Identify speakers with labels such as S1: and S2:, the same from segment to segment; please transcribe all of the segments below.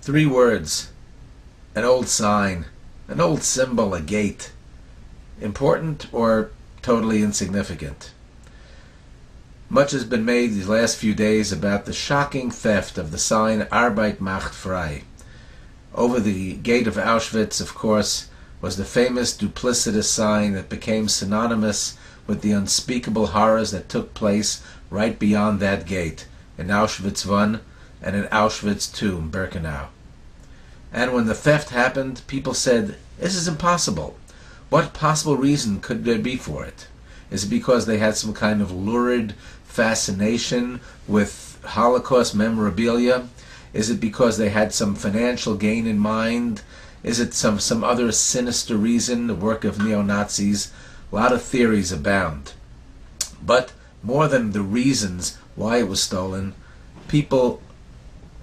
S1: Three words, an old sign, an old symbol, a gate. Important or totally insignificant? Much has been made these last few days about the shocking theft of the sign Arbeit Macht Frei. Over the gate of Auschwitz, of course, was the famous duplicitous sign that became synonymous with the unspeakable horrors that took place right beyond that gate, in Auschwitz I and in Auschwitz II, Birkenau. And when the theft happened, people said, "This is impossible. What possible reason could there be for it? Is it because they had some kind of lurid fascination with Holocaust memorabilia? Is it because they had some financial gain in mind? Is it some other sinister reason, the work of neo-Nazis?" A lot of theories abound. But more than the reasons why it was stolen, people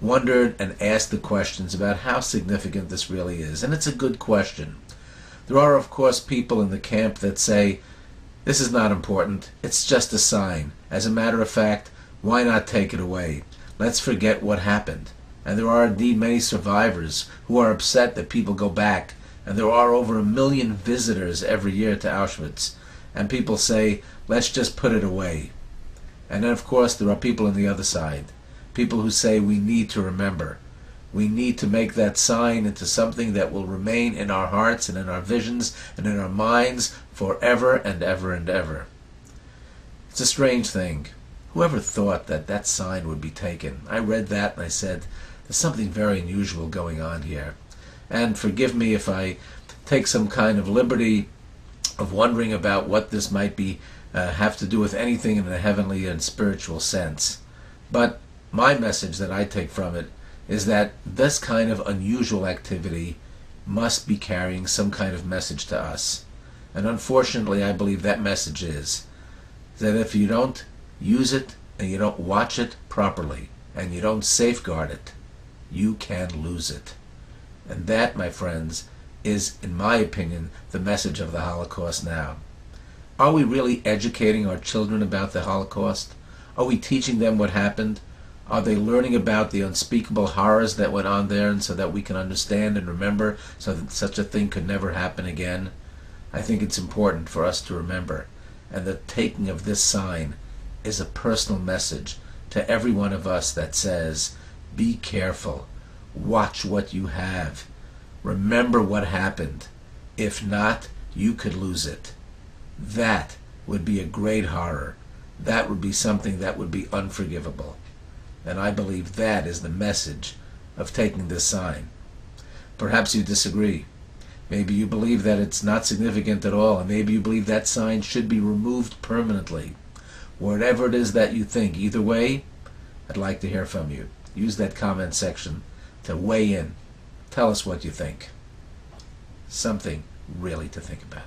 S1: wondered and asked the questions about how significant this really is. And it's a good question. There are, of course, people in the camp that say, this is not important, it's just a sign. As a matter of fact, why not take it away? Let's forget what happened. And there are indeed many survivors who are upset that people go back. And there are over 1 million visitors every year to Auschwitz. And people say, let's just put it away. And then, of course, there are people on the other side. People who say we need to remember. We need to make that sign into something that will remain in our hearts and in our visions and in our minds forever and ever and ever. It's a strange thing. Whoever thought that that sign would be taken? I read that and I said, there's something very unusual going on here. And forgive me if I take some kind of liberty of wondering about what this might be have to do with anything in a heavenly and spiritual sense. But my message that I take from it is that this kind of unusual activity must be carrying some kind of message to us. And unfortunately, I believe that message is that if you don't use it and you don't watch it properly and you don't safeguard it, you can lose it. And that, my friends, is, in my opinion, the message of the Holocaust now. Are we really educating our children about the Holocaust? Are we teaching them what happened? Are they learning about the unspeakable horrors that went on there, and so that we can understand and remember so that such a thing could never happen again? I think it's important for us to remember. And the taking of this sign is a personal message to every one of us that says, be careful. Watch what you have. Remember what happened. If not, you could lose it. That would be a great horror. That would be something that would be unforgivable. And I believe that is the message of taking this sign. Perhaps you disagree. Maybe you believe that it's not significant at all, and maybe you believe that sign should be removed permanently. Whatever it is that you think, either way, I'd like to hear from you. Use that comment section to weigh in. Tell us what you think. Something really to think about.